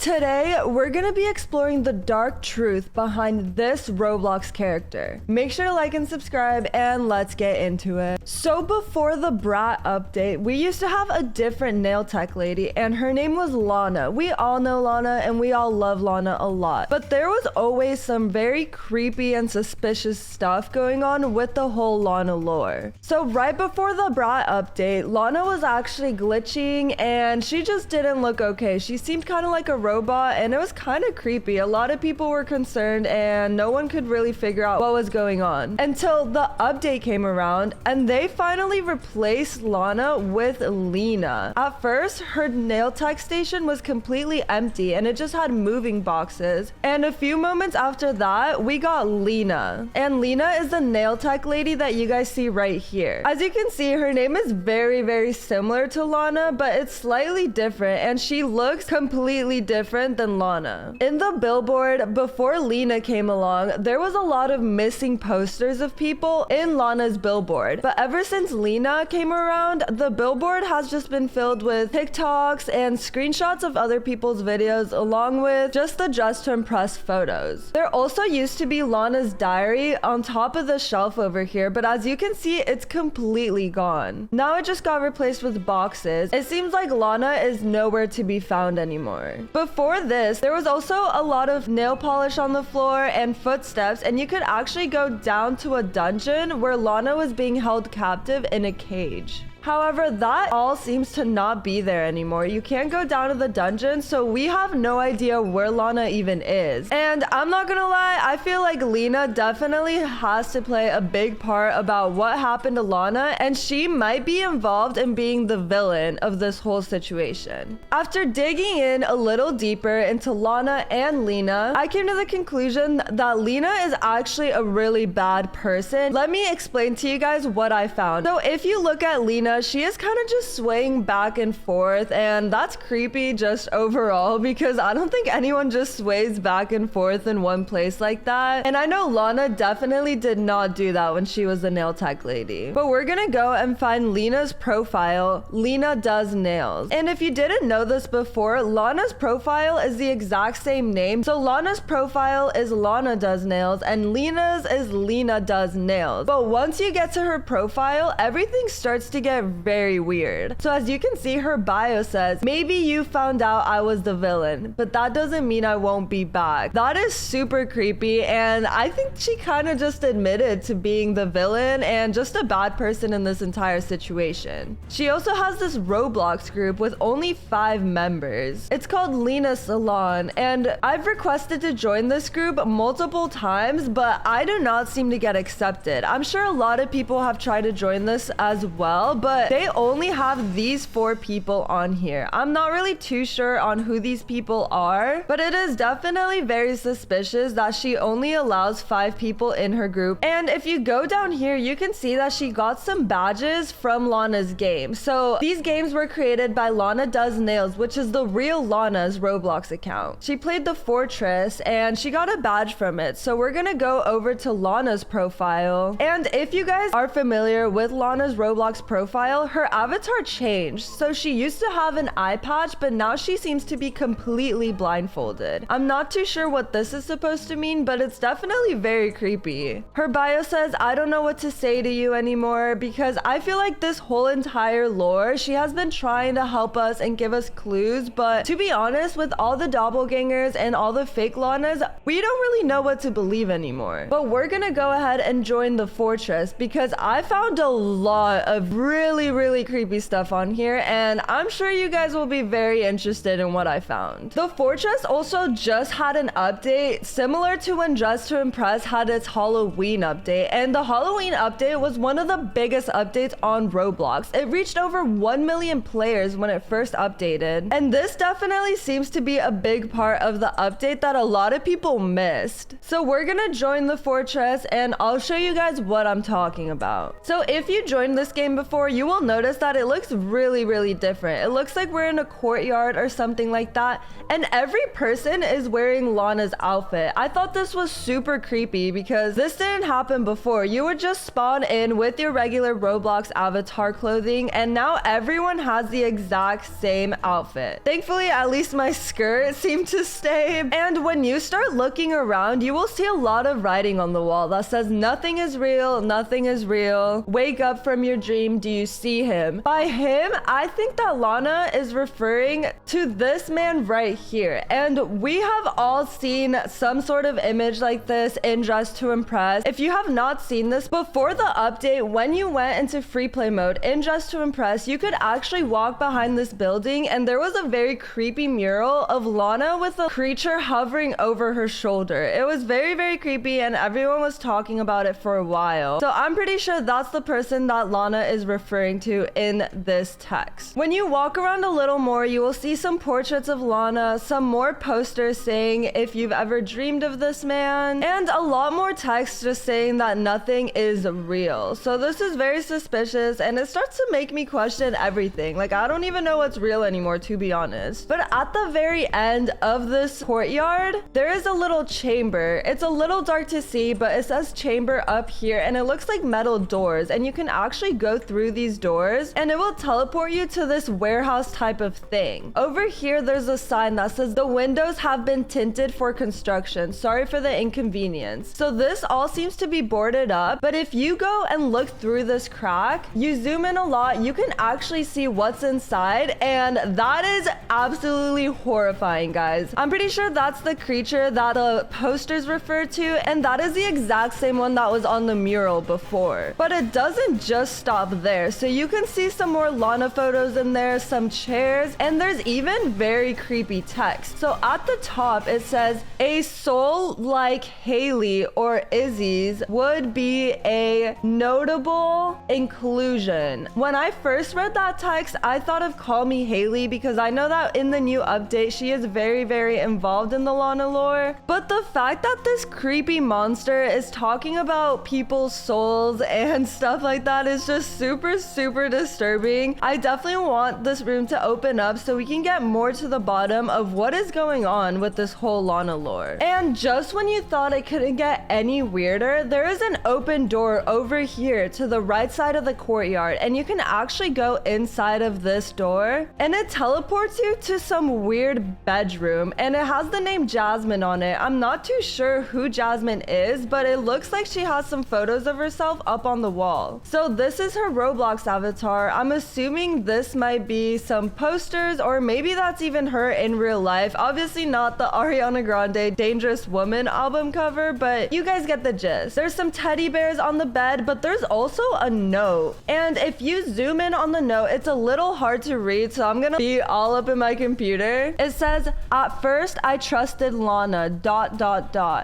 Today, we're gonna be exploring the dark truth behind this Roblox character. Make sure to like and subscribe, and let's get into it. So before the Brat update, we used to have a different nail tech lady, and her name was Lana. We all know Lana, and we all love Lana a lot. But there was always some very creepy and suspicious stuff going on with the whole Lana lore. So right before the Brat update, Lana was actually glitching, and she just didn't look okay. She seemed kind of like a robot, and it was kind of creepy. A lot of people were concerned, and no one could really figure out what was going on until the update came around, and they finally replaced Lana with Lena. At first, her nail tech station was completely empty, and it just had moving boxes. And a few moments after that, we got Lena. And Lena is the nail tech lady that you guys see right here. As you can see, her name is very, very similar to Lana, but it's slightly different, and she looks completely different than Lana. In the billboard, before Lena came along, there was a lot of missing posters of people in Lana's billboard. But ever since Lena came around, the billboard has just been filled with TikToks and screenshots of other people's videos, along with just the Just to Impress photos. There also used to be Lana's diary on top of the shelf over here, but as you can see, it's completely gone. Now it just got replaced with boxes. It seems like Lana is nowhere to be found anymore. Before this, there was also a lot of nail polish on the floor and footsteps, and you could actually go down to a dungeon where Lana was being held captive in a cage. However, that all seems to not be there anymore. You can't go down to the dungeon, so we have no idea where Lana even is. And I'm not gonna lie, I feel like Lena definitely has to play a big part about what happened to Lana, and she might be involved in being the villain of this whole situation. After digging in a little deeper into Lana and Lena, I came to the conclusion that Lena is actually a really bad person. Let me explain to you guys what I found. So if you look at Lena, she is kind of just swaying back and forth, and that's creepy just overall, because I don't think anyone just sways back and forth in one place like that. And I know Lana definitely did not do that when she was the nail tech lady. But we're gonna go and find Lena's profile, Lena Does Nails. And if you didn't know this before, Lana's profile is the exact same name. So Lana's profile is Lana Does Nails, and Lena's is Lena Does Nails. But once you get to her profile, everything starts to get very weird. So as you can see, her bio says, "Maybe you found out I was the villain, but that doesn't mean I won't be back." That is super creepy, and I think she kind of just admitted to being the villain and just a bad person in this entire situation. She also has this Roblox group with only 5 members. It's called Lena Salon, and I've requested to join this group multiple times, but I do not seem to get accepted. I'm sure a lot of people have tried to join this as well, but they only have these 4 people on here. I'm not really too sure on who these people are, but it is definitely very suspicious that she only allows 5 people in her group. And if you go down here, you can see that she got some badges from Lana's game. So these games were created by Lana Does Nails, which is the real Lana's Roblox account. She played the Fortress, and she got a badge from it. So we're gonna go over to Lana's profile. And if you guys are familiar with Lana's Roblox profile, her avatar changed. So she used to have an eye patch, but now she seems to be completely blindfolded. I'm not too sure what this is supposed to mean, but it's definitely very creepy. Her bio says, "I don't know what to say to you anymore," because I feel like this whole entire lore, she has been trying to help us and give us clues, but to be honest, with all the doppelgangers and all the fake Lanas, we don't really know what to believe anymore. But we're gonna go ahead and join the Fortress, because I found a lot of really creepy stuff on here, and I'm sure you guys will be very interested in what I found. The Fortress also just had an update similar to when Just to Impress had its Halloween update, and the Halloween update was one of the biggest updates on Roblox. It reached over 1 million players when it first updated, and this definitely seems to be a big part of the update that a lot of people missed. So we're gonna join the Fortress, and I'll show you guys what I'm talking about. So if you joined this game before, you will notice that it looks really different. It looks like we're in a courtyard or something like that, and every person is wearing Lana's outfit. I thought this was super creepy because this didn't happen before. You would just spawn in with your regular Roblox avatar clothing, and now everyone has the exact same outfit. Thankfully, at least my skirt seemed to stay. And when you start looking around, you will see a lot of writing on the wall that says nothing is real, nothing is real. Wake up from your dream, do you see him? By him, I think that Lana is referring to this man right here. And we have all seen some sort of image like this in Dress to Impress. If you have not seen this, before the update, when you went into free play mode in Dress to Impress, you could actually walk behind this building and there was a very creepy mural of Lana with a creature hovering over her shoulder. It was very creepy and everyone was talking about it for a while. So I'm pretty sure that's the person that Lana is referring to in this text. When you walk around a little more, you will see some portraits of Lana, some more posters saying if you've ever dreamed of this man, and a lot more text just saying that nothing is real. So this is very suspicious and it starts to make me question everything. Like, I don't even know what's real anymore, to be honest. But at the very end of this courtyard, there is a little chamber. It's a little dark to see, but it says chamber up here and it looks like metal doors, and you can actually go through these doors and it will teleport you to this warehouse type of thing. Over here, there's a sign that says the windows have been tinted for construction. Sorry for the inconvenience. So this all seems to be boarded up, but if you go and look through this crack, you zoom in a lot, you can actually see what's inside, and that is absolutely horrifying, guys. I'm pretty sure that's the creature that the posters refer to, and that is the exact same one that was on the mural before. But it doesn't just stop there. So you can see some more Lana photos in there, some chairs, and there's even very creepy text. So at the top, it says, a soul like Haley or Izzy's would be a notable inclusion. When I first read that text, I thought of Call Me Haley because I know that in the new update, she is very involved in the Lana lore. But the fact that this creepy monster is talking about people's souls and stuff like that is just super disturbing. I definitely want this room to open up so we can get more to the bottom of what is going on with this whole Lana lore. And just when you thought it couldn't get any weirder, there is an open door over here to the right side of the courtyard, and you can actually go inside of this door and it teleports you to some weird bedroom, and it has the name Jasmine on it. I'm not too sure who Jasmine is, but it looks like she has some photos of herself up on the wall. So this is her Roblox avatar. I'm assuming this might be some posters, or maybe that's even her in real life. Obviously not the Ariana Grande Dangerous Woman album cover, but you guys get the gist. There's some teddy bears on the bed, but there's also a note. And if you zoom in on the note, it's a little hard to read, so I'm gonna be all up in my computer. It says, at first I trusted Lana, ...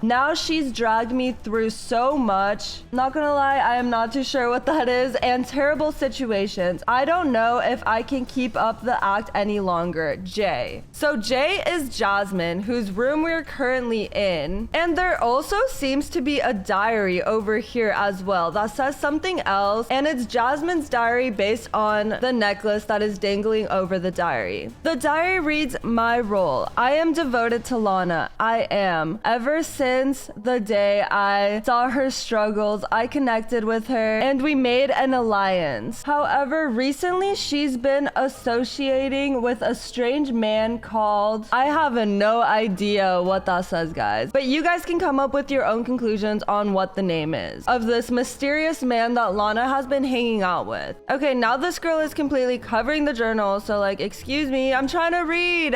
Now she's dragged me through so much. Not gonna lie, I am not too sure what that is, and terrible situations. I don't know if I can keep up the act any longer. Jay. So Jay is Jasmine, whose room we're currently in. And there also seems to be a diary over here as well that says something else, and it's Jasmine's diary based on the necklace that is dangling over the diary. The diary reads, my role. I am devoted to Lana. I am. Ever since the day I saw her struggles, I connected with her and we made an alliance. However, recently she's been associating with a strange man called... I have no idea what that says, guys. But you guys can come up with your own conclusions on what the name is of this mysterious man that Lana has been hanging out with. Okay, now this girl is completely covering the journal, so like, excuse me, I'm trying to read.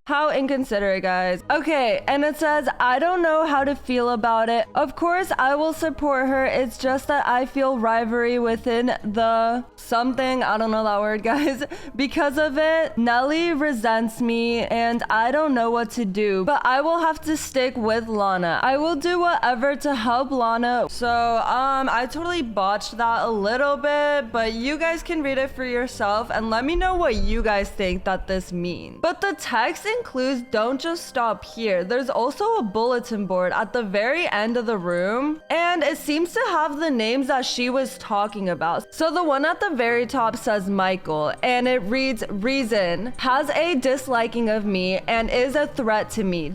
How inconsiderate, guys. Okay, and it says, I don't know how to feel about it. Of course, I will support her. It's just that I feel rivalry within the something, I don't know that word, guys. Because of it, Nelly resents me and I don't know what to do, but I will have to stick with Lana. I will do whatever to help Lana. So, I totally botched that a little bit, but you guys can read it for yourself and let me know what you guys think that this means. But the text includes, don't just stop here. There's also a bulletin board at the very end of the room, and it seems to have the names that she was talking about. So the one one at the very top says Michael, and it reads, reason, has a disliking of me and is a threat to me, ...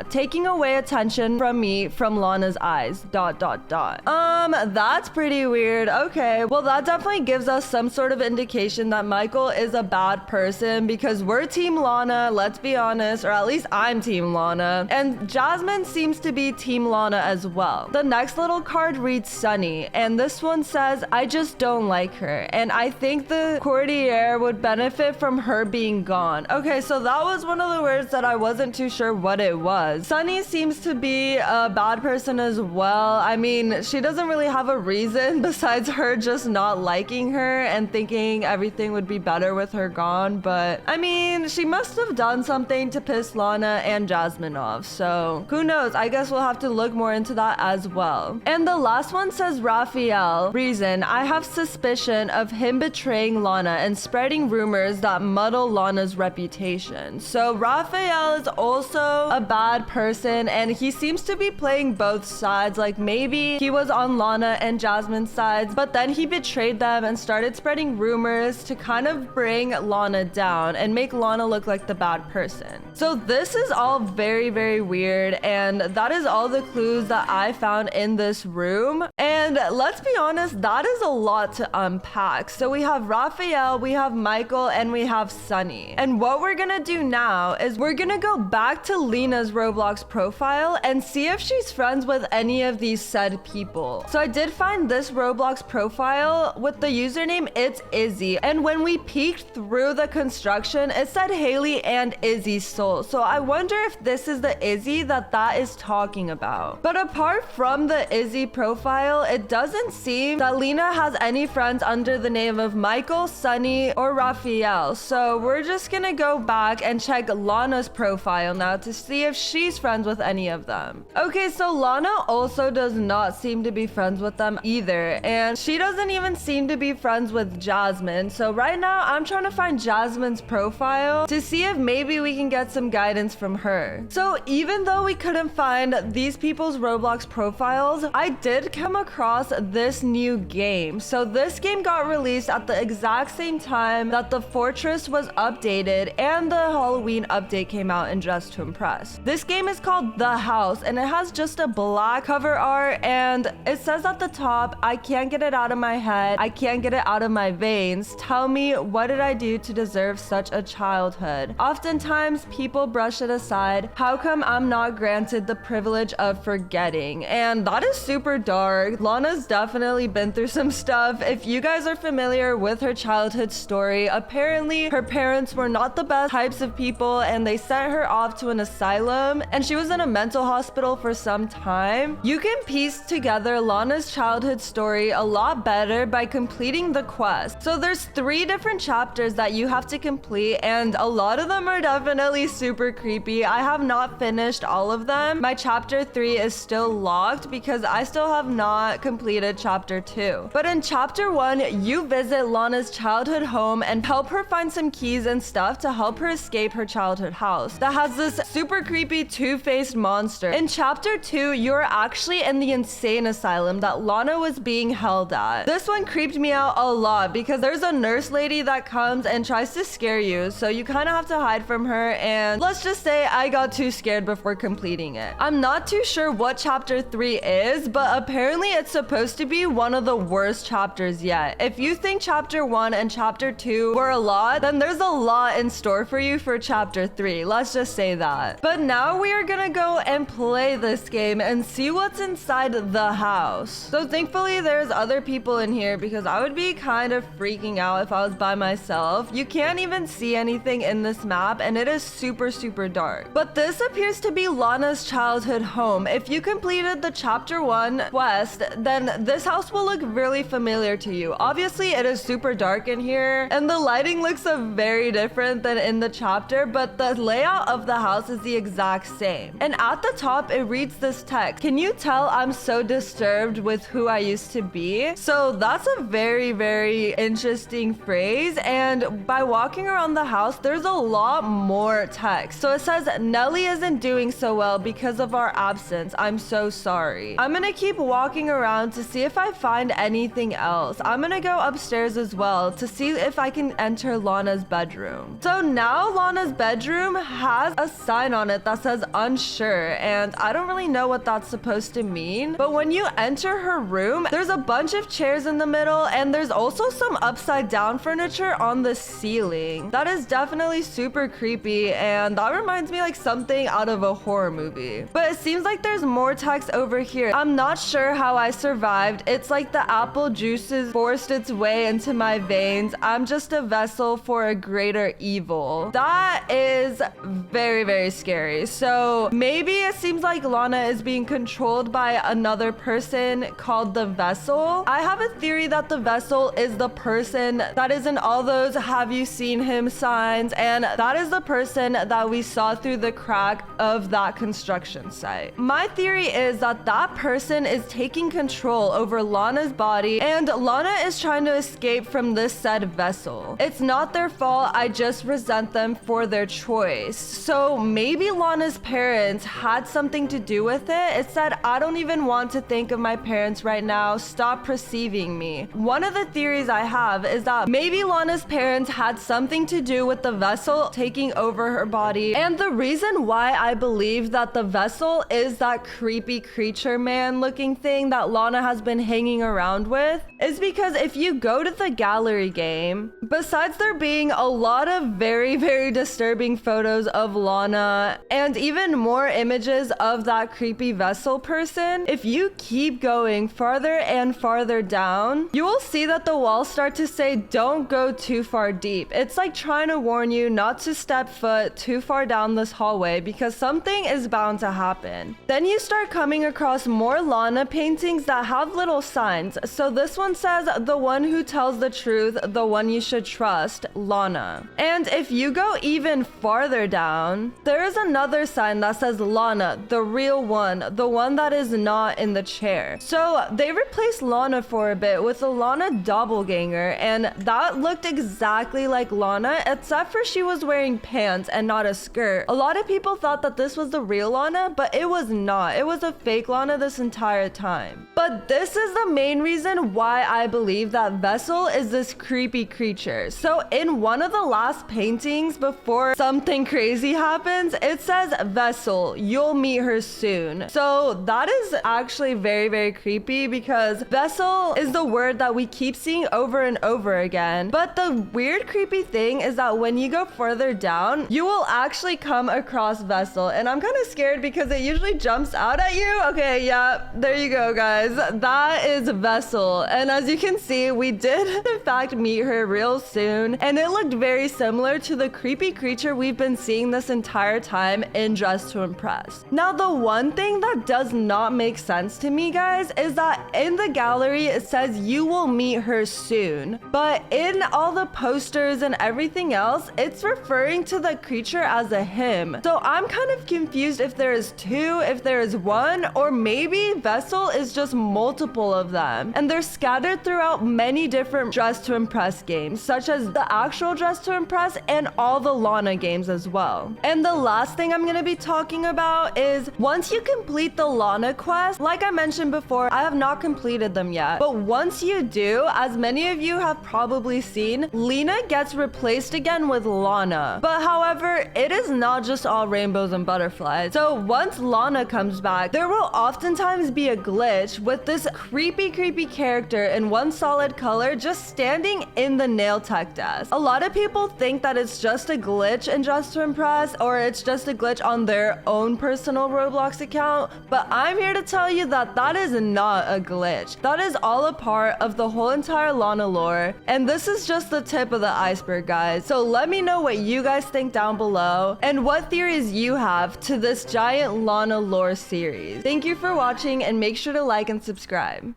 taking away attention from me from Lana's eyes, ... That's pretty weird. Okay, well, that definitely gives us some sort of indication that Michael is a bad person, because we're Team Lana, let's be honest, or at least I'm Team Lana, and Jasmine seems to be Team Lana as well. The next little card reads Sunny, and this one says, I just don't like her, and I think the courtier would benefit from her being gone. Okay, so that was one of the words that I wasn't too sure what it was. Sunny seems to be a bad person as well. I mean, she doesn't really have a reason besides her just not liking her and thinking everything would be better with her gone, but I mean, she must have done something to piss Lana and Jasmine off, so who knows? I guess we'll have to look more into that as well. And the last one says Raphael, reason, I have suspicion of him betraying Lana and spreading rumors that muddle Lana's reputation. So Raphael is also a bad person, and he seems to be playing both sides. Like, maybe he was on Lana and Jasmine's sides, but then he betrayed them and started spreading rumors to kind of bring Lana down and make Lana look like the bad person. So this is all very, very weird, and that is all the clues that I found in this room. And let's be honest, that is a lot to unpack. So we have Raphael, we have Michael, and we have Sunny. And what we're gonna do now is we're gonna go back to Lena's Roblox profile and see if she's friends with any of these said people. So I did find this Roblox profile with the username It's Izzy, and when we peeked through the construction, it said Haley and Izzy Soul. So I wonder if this is the Izzy that is talking about. But apart from the Izzy profile, it doesn't seem that Lena has any friends under the name of Michael, Sunny, or Raphael. So we're just gonna go back and check Lana's profile now to see if she's friends with any of them. Okay, so Lana also does not seem to be friends with them either, and she doesn't even seem to be friends with Jasmine. So right now I'm trying to find Jasmine's profile to see if maybe we can get some guidance from her. So even though we couldn't find these people's Roblox profiles, I did come across this new game. So this game got released at the exact same time that the Fortress was updated and the Halloween update came out in Dress to Impress. This game is called The House, and it has just a black cover art, and it says at the top, I can't get it out of my head, I can't get it out of my veins. Tell me, what did I do to deserve such a childhood? Oftentimes people brush it aside. How come I'm not granted the privilege of forgetting? And that is super dark. Lana's definitely been through some stuff. If you guys are familiar with her childhood story, apparently her parents were not the best types of people, and they sent her off to an asylum, and she was in a mental hospital for some time. You can piece together Lana's childhood story a lot better by completing the quest. So there's 3 different chapters that you have to complete, and a lot of them are definitely super creepy. I have not finished all of them. My chapter 3 is still locked because I still have not completed chapter 2. But in chapter 1, you visit Lana's childhood home and help her find some keys and stuff to help her escape her childhood house that has this super creepy two-faced monster. In chapter 2, you're actually in the insane asylum that Lana was being held at. This one creeped me out a lot because there's a nurse lady that comes and tries to scare you, so you kind of have to hide from her, and let's just say I got too scared before completing it. I'm not too sure what chapter 3 is, but apparently it's supposed to be one of the worst chapters yet. If you think chapter 1 and chapter 2 were a lot, then there's a lot in store for you for chapter 3. Let's just say that. But now we are gonna go and play this game and see what's inside the house. So thankfully there's other people in here because I would be kind of freaking out if I was by myself. You can't even see anything in this map, and it is super, super dark. But this appears to be Lana's childhood home. If you completed the chapter 1 quest, then this house will look really familiar to you. Obviously it is super dark in here, and the lighting looks very different than in the chapter, but the layout of the house is the exact same. And at the top it reads this text: can you tell I'm so disturbed with who I used to be? So that's a very, very interesting phrase, and by walking around the house there's a lot more text. So it says, Nelly isn't doing so well because of our absence. I'm so sorry. I'm gonna keep walking looking around to see if I find anything else. I'm gonna go upstairs as well to see if I can enter Lana's bedroom. So now Lana's bedroom has a sign on it that says unsure, and I don't really know what that's supposed to mean. But when you enter her room, there's a bunch of chairs in the middle, and there's also some upside down furniture on the ceiling. That is definitely super creepy, and that reminds me like something out of a horror movie. But it seems like there's more text over here. I'm not sure how I survived. It's like the apple juices forced its way into my veins. I'm just a vessel for a greater evil. That is very, very scary. So maybe it seems like Lana is being controlled by another person called the Vessel. I have a theory that the Vessel is the person that is in all those "have you seen him" signs, and that is the person that we saw through the crack of that construction site. My theory is that that person is taking control over Lana's body, and Lana is trying to escape from this said Vessel. It's not their fault, I just resent them for their choice. So maybe Lana's parents had something to do with it. It said, "I don't even want to think of my parents right now, stop perceiving me." One of the theories I have is that maybe Lana's parents had something to do with the Vessel taking over her body. And the reason why I believe that the Vessel is that creepy creature man looking thing that Lana has been hanging around with is because if you go to the gallery game, besides there being a lot of very, very disturbing photos of Lana and even more images of that creepy Vessel person, if you keep going farther and farther down, you will see that the walls start to say, "Don't go too far deep." It's like trying to warn you not to step foot too far down this hallway because something is bound to happen. Then you start coming across more Lana paintings that have little signs. So this one says, "The one who tells the truth, the one you should trust, Lana." And if you go even farther down, there is another sign that says Lana, the real one, the one that is not in the chair. So they replaced Lana for a bit with a Lana doppelganger, and that looked exactly like Lana, except for she was wearing pants and not a skirt. A lot of people thought that this was the real Lana, but it was not. It was a fake Lana this entire time. But this is the main reason why I believe that Vessel is this creepy creature. So in one of the last paintings before something crazy happens, it says, "Vessel, you'll meet her soon." So that is actually very, very creepy because Vessel is the word that we keep seeing over and over again. But the weird creepy thing is that when you go further down, you will actually come across Vessel. And I'm kind of scared because it usually jumps out at you. Okay, yeah, there you go, guys. That is Vessel. And as you can see, we did in fact meet her real soon. And it looked very similar to the creepy creature we've been seeing this entire time in Dress to Impress. Now, the one thing that does not make sense to me, guys, is that in the gallery, it says you will meet her soon. But in all the posters and everything else, it's referring to the creature as a him. So I'm kind of confused if there is two, if there is one, or maybe Vessel is just multiple of them. And they're scattered throughout many different Dress to Impress games, such as the actual Dress to Impress and all the Lana games as well. And the last thing I'm going to be talking about is once you complete the Lana quest, like I mentioned before, I have not completed them yet. But once you do, as many of you have probably seen, Lena gets replaced again with Lana. But however, it is not just all rainbows and butterflies. So once Lana comes back, there will oftentimes be a glitch with this creepy character in one solid color just standing in the nail tech desk. A lot of people think that it's just a glitch in Dress to Impress, or it's just a glitch on their own personal Roblox account, but I'm here to tell you that that is not a glitch. That is all a part of the whole entire Lana lore, and this is just the tip of the iceberg, guys. So let me know what you guys think down below and what theories you have to this giant Lana lore series. Thank you for watching, and make sure to like and subscribe.